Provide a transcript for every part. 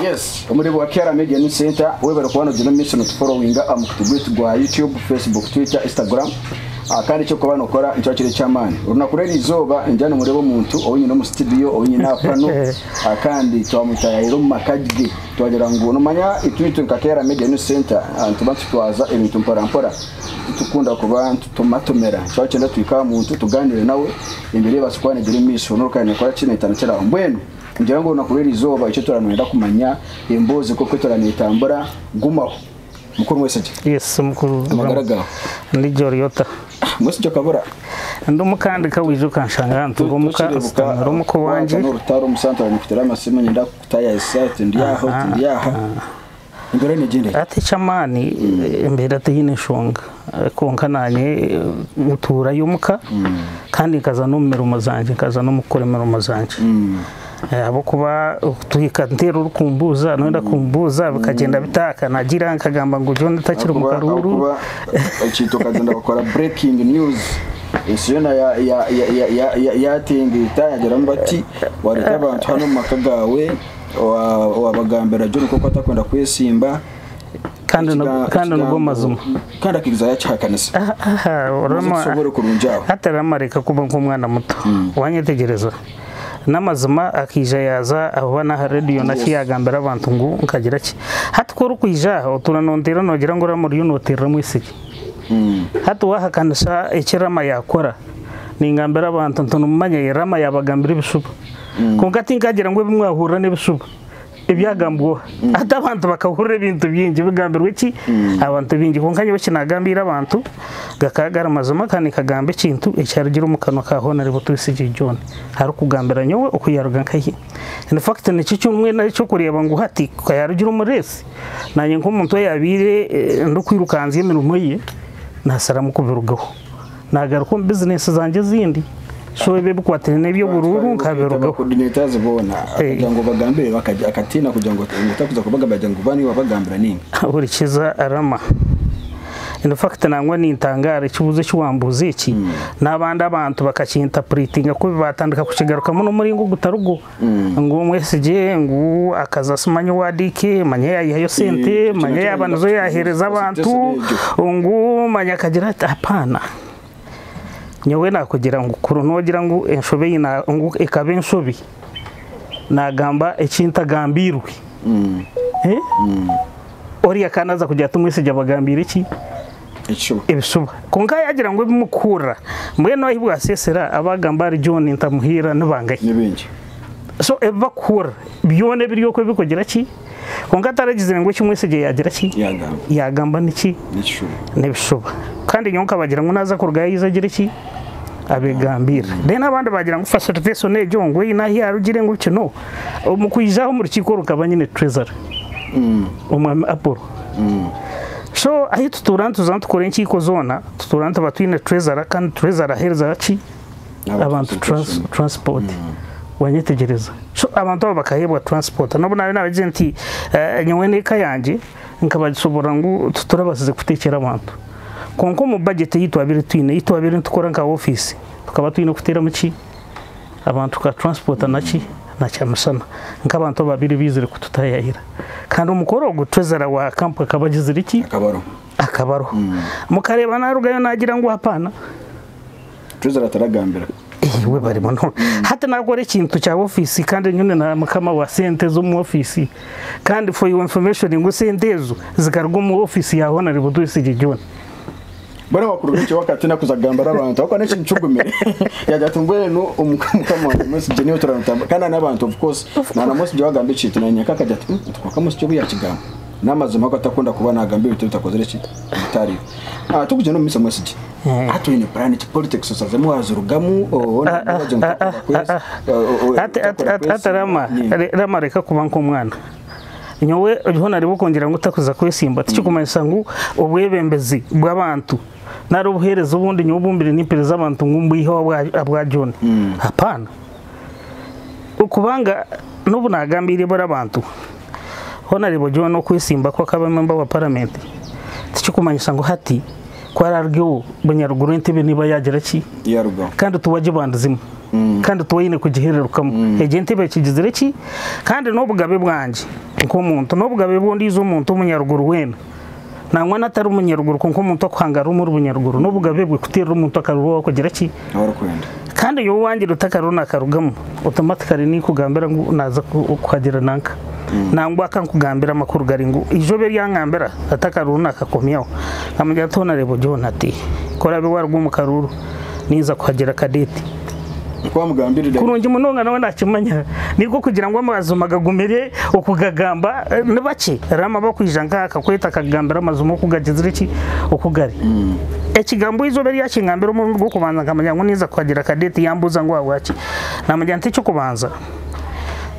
Yes, umurebo wa Kera Media News Center webera kubana jina mission to following amukutugwitu gwa YouTube, Facebook, Twitter, Instagram. Kandi cyo kubana ukora icyo kire cyamani. Uruna kurera izoba njyana umurebo muntu obunye no mu studio obunye napano. Kandi twamutaya iro makadde twagira ngo numanya itwitu ka Kera Media News Center tubantu twaza ibintu mpora tukunda kubantu tomatomera cyo cyenda twika muntu tuganire nawe imbere basukwane jire mission n'urukanye kora kine itanacera mbwenu ngira ngo nakurera izoba icyo turanwenda kumanya imboze koko turanitambura gumaho mukuru mwese je. Yes mukuru amagaragara ndi Joriota mwese cyo kabura ndo mukandi kawije kanshanga ntugo muko wanje n'urutaro musantara nifitira amasimo nyenda kutaya isate ndiyaho imbere n'igende ati chamani imbere atihine shonga konka nanye mutura yumuka kandi kaza numero mazanje kaza no mukoremero mazanje abo kuba tuhika ntero urukumbuza nenda kumbuza bikagenda bitaka nagira nkagamba ngo John takiri mu karuru cyito kagenda bakora breaking news isiyona ya tingi tayagera mbati wareka abantu hano makagawe wabagambera John koko atakwenda kwesimba kandi nugo mazuma kandi akiza yacakanisa urama sobore kurunjaho ataramareka kuba nk'umwana muto wanyetegereza namazima akija yaza abana radio nakiyagambira abantu ngo nkagira ki hatkora kwija turanondera nogira ngo ramuri yunotera mwisiki hatu wahakanisha ekirama yakora ningambira abantu ntunumanya yerama yabagambira ibishuba kongati ngagira ngo bimwahura n'ibishuba ibyagambwo ata abantu bakahurira ibintu byingi bigambirwe ki abantu bingi konkanye bakinagambira abantu gakagara mazuma kandi kagambe kintu ecyargira umukano kahona ribo twisije John hari kugambira nyowe okuyaruga nkahi in fact ni cyo umwe na cyo kureba ngo hati kayarugira umuresi nanye nk'umuntu yabire ndo kwirukanze imirimo ye nasara mu kubirugaho nagaruko business zanje zindi shobe bukwatene nebyo bururu nkaberugaho coordinator zibona ngo bagambire bakajya akatina kugira ngo utakuza kubagambira ngo bani babagambira ninga buri kiza arama in fact nangwa nintangare kibuze cy'uwambuze iki nabandi abantu bakakinterpretinga ko batandika kukigaruka muno muri ngo gutarugo ngo mwese je ngo akaza sumanyo wadike manya yayo sente manya yabanzo yahereza abantu ngo manya kagira apana nyowe nakugira ngo kurunogira ngo enshobe ina ngo ekabe enshobe nagamba ekintagambirwe ori yakanaza kujya tumwese jabagambira iki ibisuba konka yagira ngo bimukura mwe no ahibwa sesera abagamba ari John ntamuhira nabangaye nibingi so ebakura byone biriyo ko bikogira ki konka taragize ngo kimwese je yagira ki yagamba niki n'ibisuba kandi nyonka bagira ngo naza kurga yizagira ki abegambira dena abandi bagira ngo facilitation nejo ngo ina yarugire ngo kino umukwijaho mu rukiko rukabanyine treasure Apollo so ahi tuturantu zantu kore nkiko zona tuturantu batwine treasure kandi treasure ahereza ki abantu transport wanyetegereza so abantu bakahebwa transport nabo nawe n'abagenti nyewe neka yanje nkabasobora ngo tuturabasize kutekera abantu konko mu budget yitwabire tukora nka office tukaba twine kutera muki abantu ka transport naki nachamusana nk'abantu babiri bizire kututayahira kandi umukoro go treasure wa camp akabagizira iki akabaro mukareba narugayo nagira ngo hapana treasure ataragambira we bari mono hata nagore ikintu cya office kandi nyune na makama wa sente zo mu office kandi for your information ngo sentezo zikarwa mu office yaho na ribo dusije John bana bakuru benshi wakati nakuzagambara abantu akone cy'icugumire yajatumbwe no umukama wa message niyo turantamba kana n'abantu of course na message wagambe cyitu nanya kakajya twakamusi cyo yakigamba namazima ko atakunda kuba nagambe bitu bitakozere ki bitari tuguje no misa message ato ine planet politics sozazemo wazurugamu rama reka kuba nk'umwana nyowe uhona ribo kongera ngo utakuza kwesimba tikikumanyisa ngo ubwebembezi bw'abantu nari ubuhereza ubundi nyobumbire n'ipereza abantu ngumbuyiho abwa John hapana ukubanga nubu nagambire bora abantu hona ribo John no kwesimba ko kabamemba wa parliament tikikumanyisa ngo hati kwarargeho banyaruguru ntebe niba yagira ki yaruga kandi tuwaje bandizimo kandi tuwine kugihererukamo egente bakigizire ki kandi n'obugabe bwanje nk'omuntu n'obugabe bundi z'omuntu umunyaruguru wena nangwa natari umunyaruguru kuko umuntu akwangara muri umunyaruguru n'obugabe bwe kuterera umuntu akaruro kugira ki kandi yo wangira utakaruna karugamo automatically ni kugambira ngo naza kuhagira nanka nangwa kankugambira amakuru gari ngo ijobe ryangambira atakaruna akakomyaho amujya tona rebo John ati korabe warwo mu karuru niza kuhagira kadeti kwa mugambirira kurungi munonga nawe nakimanya niko kugira ngo amazuma gagumere okugagamba nabaki rama bakwijanga akakweta akagambira amazuma okugagizire ki okugari ekigambo izo bari yakingambira umuntu bwo kubanza nkamanya ngo niza kuhagira kadeti yambuza ngo wawachi namujya nti cyo kubanza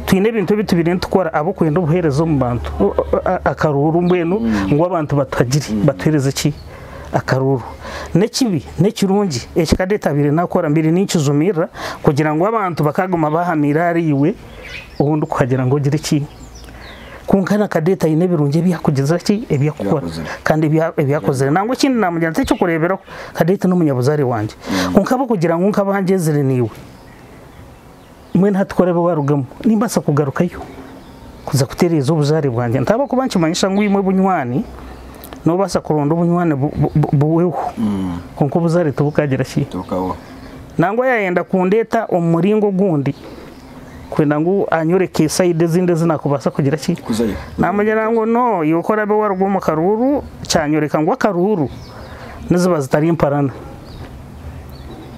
twine ibintu bitubire tukora abo kwenda ubuherezo mu bantu akaruru mbwenu ngo abantu batagiri batwereze ki akaruru nekibi nekirungi ekikadeta bire nakora mbiri n'ikizumira kugira ngo abantu bakaguma bahamira ari iwe ubundi kuhagira ngo gire ki kunkana kadeta ine birungi byakugeza ki ebyakukora kandi ebyakozere nango kindi namujyana cyo kurebera kadeta n'umunyabuzari wanje kunkaba kugira ngo nkabangezere niwe mwe ntatkorebe warugamo nimbasa kugarukayo kuza kutereza ubuzari bwanje ntaba kubankimanyisha ngo imwe bunywani no basa kuronda ubunywane buweho konko buzari tubukagira ki tukawo nango yayenda kundeta umuringo gundi kwenda ngo anyoreke side zinde zinakubasa kugira ki kuzayo namujyana ngo no yokora be warwo mu karuru cyanyoreka ngo akaruru niziba zitari imparana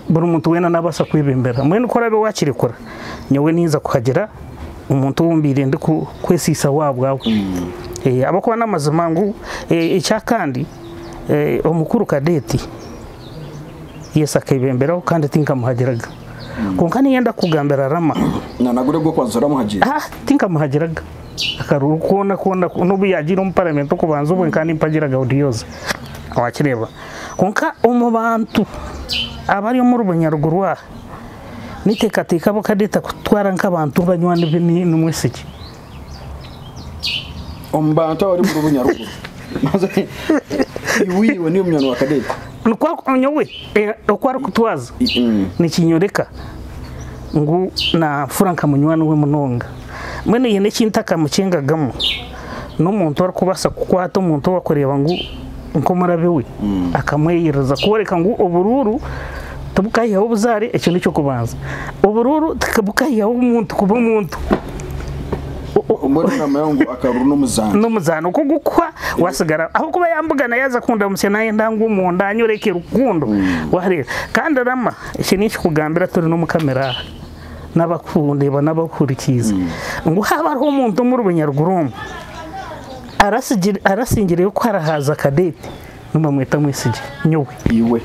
buri muntu wena nabasa kwibembera mwe ukora be wakirekora nyowe niza kuhagira umuntu wumbire ndi kwesisa wabwawe abakuba n'amazima ngo icya kandi omukuru kadeti yesa kibemberaho kandi tinkamuhagiraga konka niyenda kugambira rama nanagure bwo kwanzura muhagira tinkamuhagiraga akaruru kona nubu yagira mu parliament kubanza ubwe kandi mpagiraga audios awakireba konka umubantu abari muri Bunyaruguru wa nitekateka bakadeta kutwara nk'abantu banywana n'umwesiki ombantu ari muri Bunyaruguru maze iwiwe ni umnyano wa kadeta nukwa nyowe okwara kutwaza nikinyoreka ngo na Franka munywana we munonga mwene yene kintaka mucengagamo n'umuntu ari kubasa kukwata umuntu wakoreba ngo nkomarabe we akamweyereza kubereka ngo ubururu tubukaye ubuzari icyo nicyo kubanza ubururu tukabukaye umuntu kuba umuntu umuri namayongo akaruru n'umuzano uko gukwa wasigara aho kuba yambugana yaza kunda musena yendangu umuntu anyoreke rukundo warera kandi rama iki nicyo kugambira turi no mu kamera n'abakundeba n'abakurikiza ngo haba ari umuntu muri Bunyaruguru arasingiriye ko arahaza kadete numamwita mwisije nyowe iwe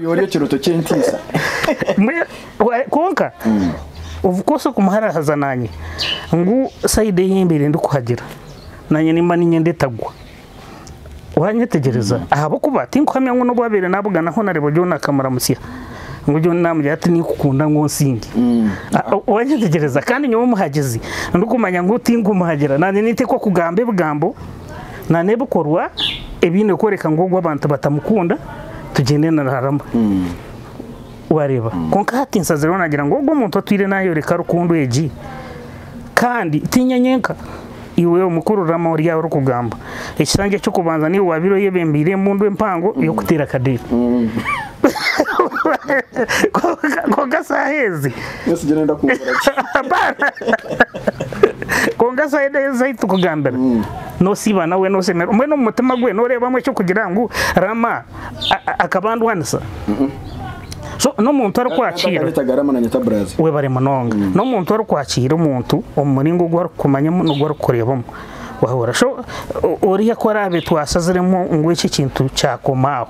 yori kiruto cyentisa konka uvukose kumuharahaza nanye ngo side yimbere ndi kuhagira nanye nimba ninyendetagwa wanyetegereza ahabo kuba tinkwamya ngo no gwabere nabugana ho narebo John Kamara Musiya ngo John namujya ati nikukunda ngo nsingi wanyetegereza kandi nyowe muhagezi ndukumanya ngo tingumuhagira nanye nite ko kugambe bugambo nane bukorwa ebine koreka ngo abantu batamukunda tugende na haramba wareba konka hatinsa zero nagira ngo umuntu atwire nayo reka rukundo eji kandi tinyanyenka iwe umukuru rama uri yawe rukugamba ikisange cyo kubanza ni wabiro yebembire mundu empango yo kutera kadete konga sahezi yose genda kumbura konga sahezi tukugambira no siba nawe no semera umwe no mutima gwe no reba mwe cyo kugira ngo rama akabandu wanisa so no muntu ari kwakira we bare manonga no muntu ari kwakira umuntu umuringo gwa kumanya no gwa kurebamo wahora so ori yakora abe twasaziremo ngo iki kintu cyakomaho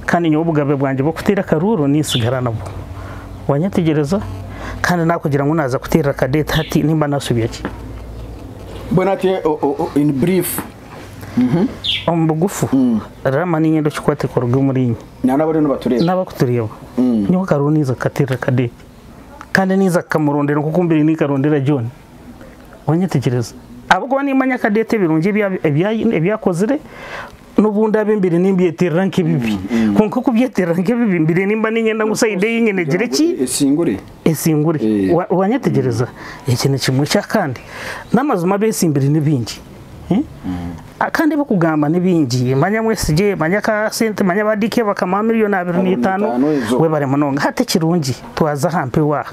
kandi nyobugabe bwanje bwo kutera karuru nisigara nabo wanyategereza kandi nakugira ngo naza kutera kadeta hati nimba nasubiye ki bonate in brief ombugufu rama ni nyendo chikwate korgo murinyi nabari no batureba nabakutureba nyo karuniza katera kade kandi niza kamurondera kukumbira ni karondera John wanyetegereza abwo ni manya kadete birungi ebyakozire n'ubundi abimbere nimbyeterera nk'ibibi konko kubyeterera nk'ibibi mbere nimba ninyenda ngusayide yingene gireki esingure wanyetegereza ikintu kimwe cya kandi n'amazuma besimbere n'ibingi kandi bakugamba n'ibingi manya mwesije manya ka sente manya badike bakama miliyoni 25 we bare munonga hate kirungi twaza hampe wa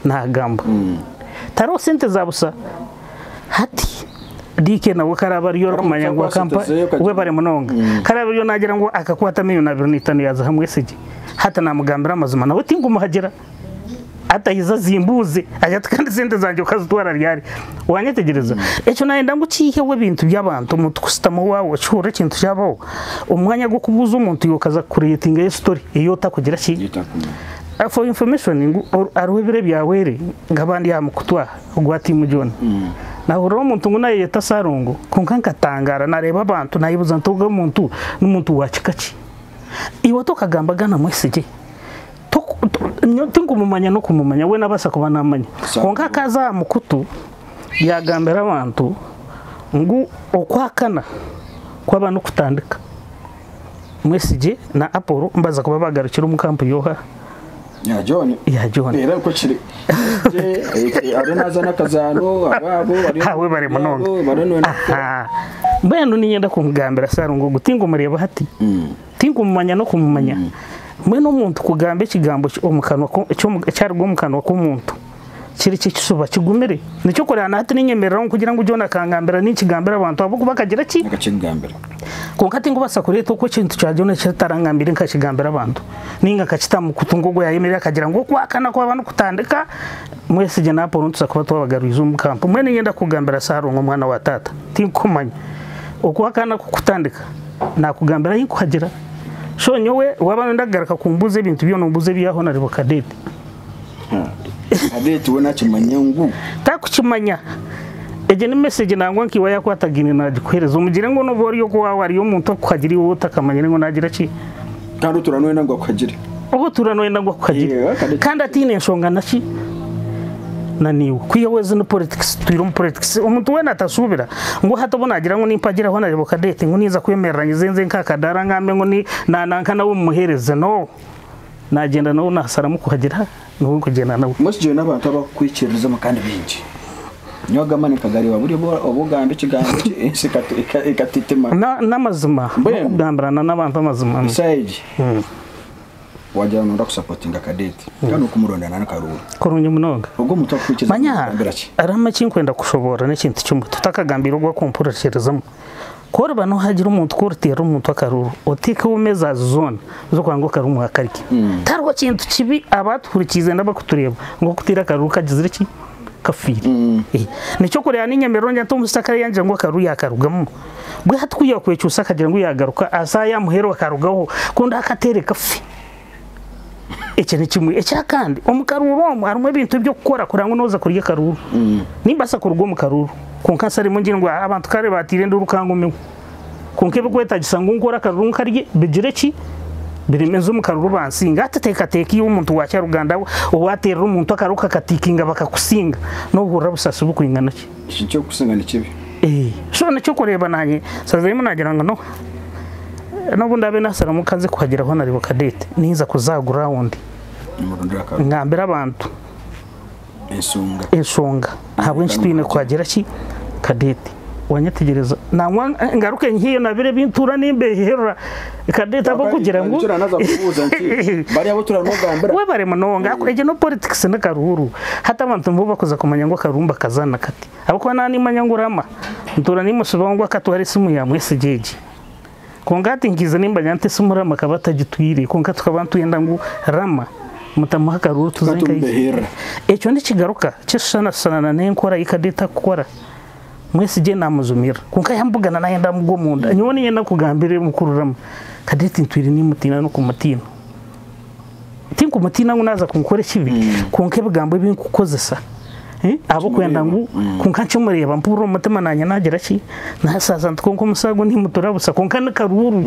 nagamba taro sente zabusa hati dike na wakaraba ryo kumanya ngo kampa we bare munonga karaba ryo nagira ngo akakwata miliyoni 25 yaza hamwe sije hata namugambira amazuma nawe tingumuhagera atahiza zimbuze ajya kandi sente zanje ukazitwara ryari wanyetegereza eco nayenda ngucihe we bintu by'abantu mutukusitamo wawo cyure kintu cyabaho umwanya go kubuza umuntu yokaza creating story iyo takugira ki for information arwe bire byawere ngabandi yamukutwa ugwati mujona naho ro umuntu nguna yeta sarungo kunkankatangara nareba abantu nayibuza ntuga umuntu n'umuntu wacikaci iwo tokagamba gana mwesije tingu mumanya no kumumanya we nabasa kuba namanya konka kaza mukutu yagambera abantu ngu okwakana kw'abantu kutandika mwesije na Apollo mbaza kuba bagarukira mu kampu yoha ya John era ko kiri ari naza nakazano ababo hawe bare munonga mbeno ninyenda kumugambira sarungo gutingo mureba hati tingu mumanya no kumumanya mwene umuntu kugambe kigambo omukanwa cyarwo mukanwa k'umuntu kiri kisuba kigumere nicyo korana hati ninyemerera kugira ngo ujona kangambira n'ikigambira abantu abo kubakagira ki akakigambira konkati ngo basakure to ko kintu cyajone cyatarangambira nkakigambira abantu ninga kacitamu kutungogo yayemerera akagira ngo kwakana kwa abantu kutandika mwese je napo ntusakuba twabagaruza umukampo mwene yenda kugambira sarungo mwana wa tata tinkomanya okwakana kutandika nakugambira yikuhagira shonyo we wabana ndagaraka kumbuze ibintu byo numbuze biyaho na Kadete Kadete we nakimanya ngu takukimanya eje ni message nangwa nkiwa yakwatagine najikwereza umugire ngo no bori yo kwa wari yo muntu kukagira iwo takamanya ngo nagira ki kandi turanoye nangwa kukagira obo turanoye nangwa kukagira kandi atine nshonga naki naniwe kwiyeweze no politics twiro mu politics umuntu we natasubira ngo hatabona agira ngo nimpagira ho na Kadete ngo niza kwemeranya zenze nkakadara ngambe ngo ni nananka nawo muhereze no nagenda no nasara mu kuhagira no kugenda nawe musije n'abantu abakwikiriza makandi binji nyoga mane kagari waburi obugambe kigambo ikatitema namazima kugambrana n'abantu amazima side wajya no ndakusapotinga Kadete kandi ukumurondana na Karuru korunye munonga ubwo mutakwikiriza manya arama kinkwenda kushobora n'ikintu cy'umuntu tutakagambira ubwo kumpurasherezamo kora bano hagira umuntu kurutera umuntu Akaruru oteka umeza zone zo kwanga Karumu hakariki tarwo kintu kibi abaturikize ndabakutureba ngo kutira Karuru kagize iki kafiri nicyo kore yaninyemero njya tumusaka yanje ngo Karuru yakarugamo bwe hatkuye kwecyusa kagira ngo yagaruka asaya muhero akarugaho kunda akatere kafi ekene kimwe ecyakandi omukaruru harumwe ibintu byo gukora kurango noza kuriye Karuru nimbasa kurugo mu Karuru konkasari mungi ngo abantu kare batire ndurukango me konke bweta gisango ngora Karuru nkarye bigireki biremezo mu Karuru bansinga atateka teki y'umuntu wa Cyaruganda uwatera umuntu akaruka katikinga bakakusinga no hura busasi bukwingana ki cyo kusinga ni kibi so nacyo kureba nanye sazayimo nagira ngo no bundabe nasara mu kazi kuhagira ho nari Kadete niza kuzagura wundi ngambira abantu insonga habwe nshitwine kwagira ki Kadete wanyetegereza namwa ngaruke nkiyo nabire bintura nimbe herura Kadete abo kugira ngo bari abo turanogambira we bare munonga kweje no politics na Karuru hata abantu mbo bakoza kumanya ngo Karumba kazana kati abo kwa nani manyangurama ntura ni musubangwa katwari simu ya mwesejeje kongati ngize nimba nyante sumura makabata gitwire konka tukabantu yenda ngo rama mutamuha Karuru tuzenga echo ndi kigaruka cyishana sana nenkora ikadeta kukora mwese je namuzumira konka yambugana nayenda mugo munda nyone yenda kugambire mukururama Kadete ntwiri ni mutina no kumutina tinku mutina ngunaza kunkore kibi konke bigambo binkukozesa abo kwenda ngo kunkancho mureba mpuro mutima nanya nagira ki nasaza ntuko musago nti muturabusa konkana Karuru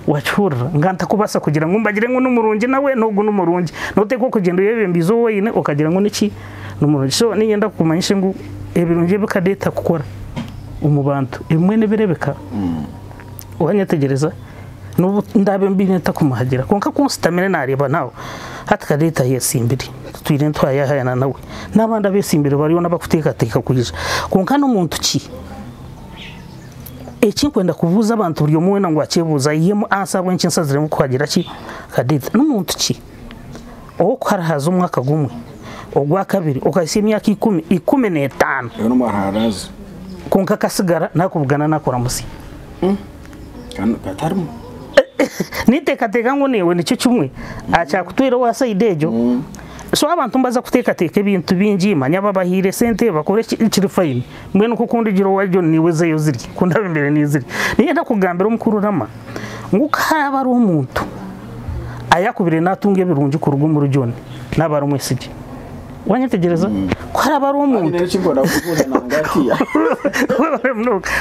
wachura nganta kubasa kugira ngo mbagire ngo numurungi nawe nogo numurungi note ko kugenda yebembizo weyine okagira ngo niki numurungi so ninyenda kumanyishe ngo ebirungi Kadete kukora umubantu imwe nebirebeka wanyetegereza n'ubu ndabe mbi neta kumuhagira konka konsitamire nareba nawe hatakadeta yesimbiri twire twayahayana nawe n'abandi abesimbire bariyo n'abakuteka kuyija konka n'umuntu ki ekinkwenda kubuza abantu buri umwe ngo akebuza yemo ansabwe nkinsazire mu kuhagira ki kadeta n'umuntu ki okarahaza umwaka gumwe ogwa kabiri okahise imyaka 15 yo n'umaharaza konka kasigara nakuvugana nakora musi katarimo nitekateka ngo newe nicyo kimwe acyakutwira wasaidejo so abantu mbaza kutekateka ibintu bingi manya babahire sente bakore kiri fine mwe nuko kundi giro wajo niwe zeyo ziri kunda bimbere niziri niye ndakugambira umukuru rama ngukaba ari umuntu ayakubire natunge birungi ku rugo mu rujoni nabara umwesije wanyetegereza ko araba ari umuntu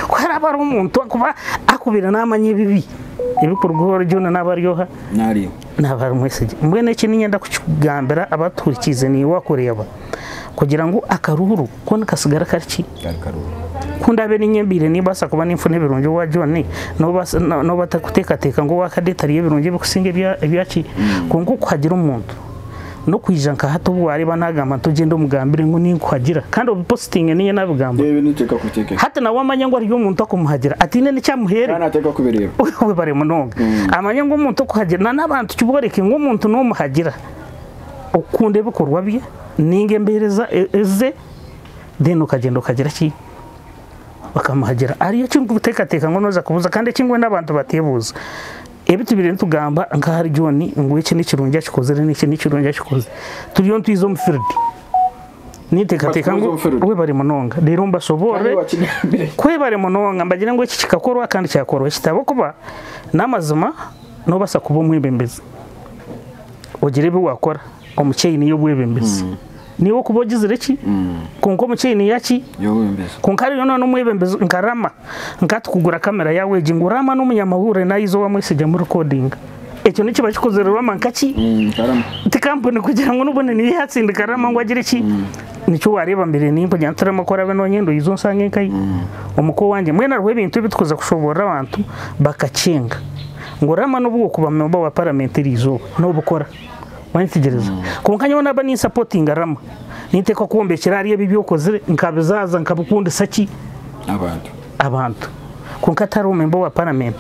ko araba ari umuntu kuba akubira namanye bibi ibikorwa rujoni nabaryoha nari nabara umwesije mbwene iki ninyenda kugambira abaturikize ni wakoreye aba kugira ngo akaruhuru ko nakasigara kariki kundabe ninyembire nibasa kuba n'imfune birungi wa John no batakutekateka ngo wakadetariye birungi bikusinge byaki kongo kwagira umuntu no kwijanka hato bwari banagamba tugende umugambire ngo ninkuhagira kandi obiposting niye nabugamba niteka kuteke hata na wamanya ngo ari umuntu akumuhagira ati nene cyamuhere kana ateka kubireba we bare munonga amanya ngo umuntu akuhagira n'abantu cyuboreke ngo umuntu no muhagira ukunde bikorwa bye ninge mbereza eze deno ukagenda ukagira ki bakamuhagira ariyo cyo gutekateka ngo noza kubuza kandi kingwe n'abantu batebuza ebitubire ntugamba nkahari John ngo iki n'ikirungi cyikoze n'iki n'ikirungi cyikoze turiyo twizo mu field nitekateka ngo we bari munonga rero mbasobore kwe bari munonga mbagira ngo iki kikakorwa kandi cyakorwa kitabo kuba namazima no basa kuba mwibembeza ogire bi wakora omucyeyi niyo bwebembeza niwo kubogize reki konko mucyeyi ni yaki yo bwebembeza konkari yono no mwebembeza nkarama ngatukugura kamera yawe jingurama n'umunyamahura nayizo wa mwesije mu recording ecyo nico bakikozerera mankaki karama tikampone kugira ngo nubone ni yatsinda karama ngo agire ki nico wareba mbere nimba nyantara makora beno nyendo izo nsange kai umuko wanje mwena rwe bintu bitikoza kushobora abantu bakacenga ngorama n'ubwo kuba memba wa parliamentarizo no bukora wanitegereza konkanya naba ni supporting arama niteka kuombekera ari bibi okozere nkabizaza nkabukunde saki abantu konkataro memba wa parliament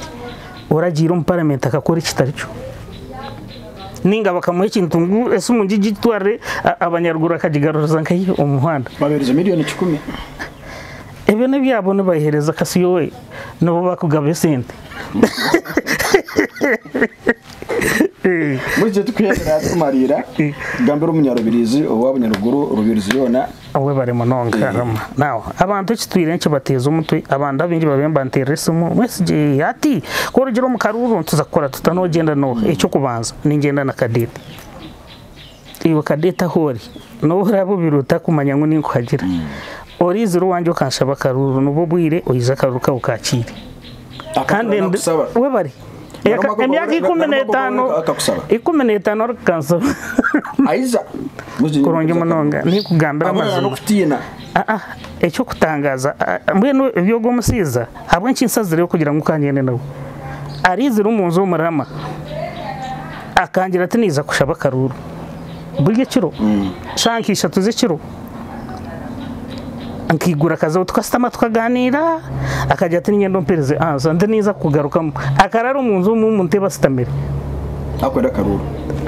oragira mu parliament akakora ikitaricho ninga bakamuha ikintu ngo ese umungi gitware abanyaruguru akajigaruza nkayi umuhanda babereza miliyoni 10 ebyo ne byabone bayihereza kasiyo we no bakugabe sente muje tukuyera tumarira gambira umunyarubirizi w'abanyaruguru rubirizi yona awe bare mononga rama nawo abantu kitwire nce bateza umutwe abandi abingi babemba nteresumu mwesije ati ko rugero mu karuru tuzakora tutanogenda no icyo kubanza ningenda na kadete iyo kadeta hori no rabo biruta kumanya ngo ninkuhagira orizi ruwanje ukanshaba karuru nubo bwire oyiza karuka ukakire kandi we bari emyaka 15 arkansa aiza kuronge mononga ni kugambira amazina ecyo kutangaza mbweno byogo musiza habwe nkinsazire kugira ngo kangene nawe arizira umunzu w'umurama akangira ati niza kushaba karuru burye kiro shankisha tuze kiro ankigura kaza tukastama tukaganira akajya ati nyendo mpereze nde niza kugarukamo akararo umunzu w'umuntu bastamire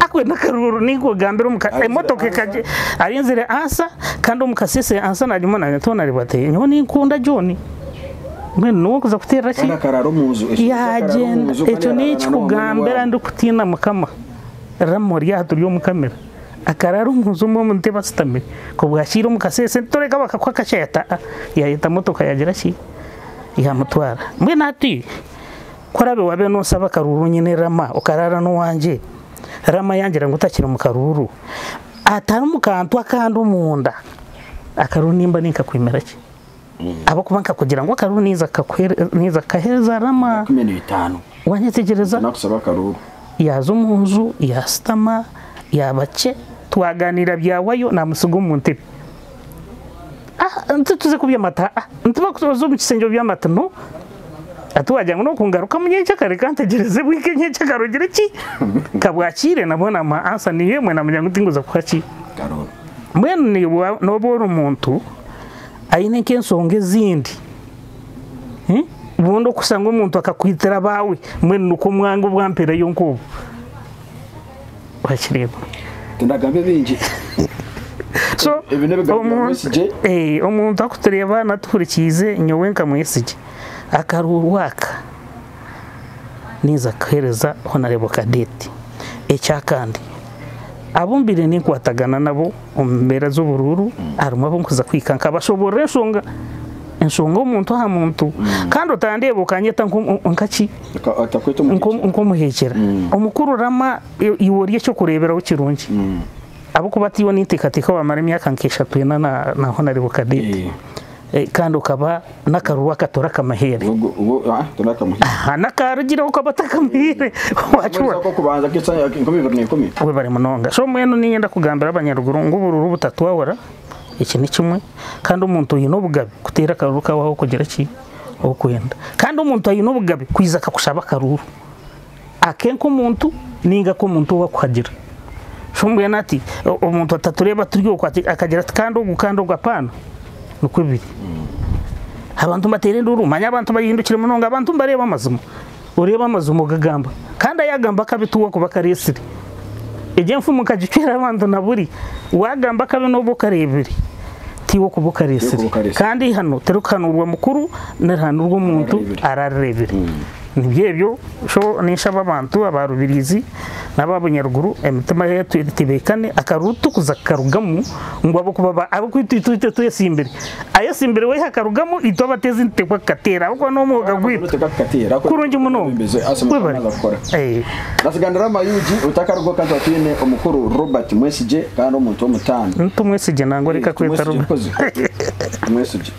akwenda karuru niko gambira emotoke kaje arinzire ansa kandi umukasese ansa najuma na tona ribate nyo nikunda John mwe no kuza kutera ki akararo muzu yagen eto nichi kugambira ndukutina mukama ramori yaturiyo mukamera akararo muzu mu muntu bastamire ko bwashira umukasese toreka bakakwa kasheta yahita motoka yagira ki yamutwara mwe nati korabe wabe no saba karuru nyine rama ukarara no wanje rama yangira ngo utakira mu karuru atari umukantu akandi umunda akaruru nimba nika kwimera ki abo kubanka kugira ngo akaruru niza kaheza rama 15 wanyetegereza nakusaba karuru yazo munzu yastama yabace twaganira byawayo namusugo mu ntebe ntutuze kubyamata ntuba kuzozo mu kisenge byamata no atuwajya no kungaruka munyenye kare kantegereze bwike nyenye karogere ki kabwakire nabona ma ansa ni yemwe namenya ngutinguza kwaki Karolo mwene no boro umuntu ayine kensonge zindi bundo kusanga umuntu akakwitira bawe mwene nuko mwango bwampera yo nkubu bakireba ndagambe bingi so umuntu akutureba naturikize nyowenka mwesije akaruwaka niza khereza Honorable Cadette ecyakandi abumbire ni kwatagana nabo umbera z'ubururu aruma bo kuza kwikanka bashobora ensonga umuntu ha muntu kandi utandebo kanyeta nkaki nko muhekera umukuru rama iworiye cyo kurebera ukirungi abo kubatiyo nitekatika bamara imyaka nkeshatu na Honorable Cadette kandi ukaba nakaruwa katora kamahere nakaragira uko batakamuhire wachura ko kubanza kitsa inkomibirne we bari munonga so mweno ninyenda kugambira abanyaruguru ng'ubururu butatu wahora iki ni kimwe kandi umuntu yino bugabe kutera karuka waho kugera ki okwenda kandi umuntu yino bugabe kwiza kakushaba karuru akenko umuntu ninga ko umuntu wakwagira shumbuye nati umuntu atatureba turyo kwati akagira kandi ugukanda ugapana nukwibiri abantu batere nduru manya abantu bayindukire munonga abantu bareba amazumo ureba amazumo gagamba kandi ayagamba kabituwa kuba karesire ejemfu mukagicira abantu naburi wagamba kabe no bukarebiri tiwo kubuka resire kandi hano terukanurwa mukuru n'ahantu rw'umuntu ararebere nibyebyo sho nishaba abantu abarubirizi n'ababanyaruguru emitima yetu tibekane akarutu kuzakarugamu ngo abo kubaba abo kwitwite tuyesimbere ayesimbere we hakarugamu ito bateze intekwa katera ahubwo no muga gwita kurungi muno nasigandara mayuji utakarugo kandi watine umukuru Robert Mwesije kandi umuntu w'umutano ntu Mwesije nango reka kwita Robert Mwesije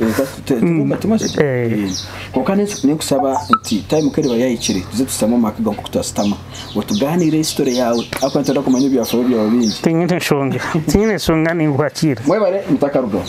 Robert Mwesije kokane ni kusaba nti time kare bayayikire tuze tusamo makiga ko kutasitama watuganire history yawe akwantara kumanya bya foro bya babinji tinyine shonga ni ngwakira mwebare mutakarugo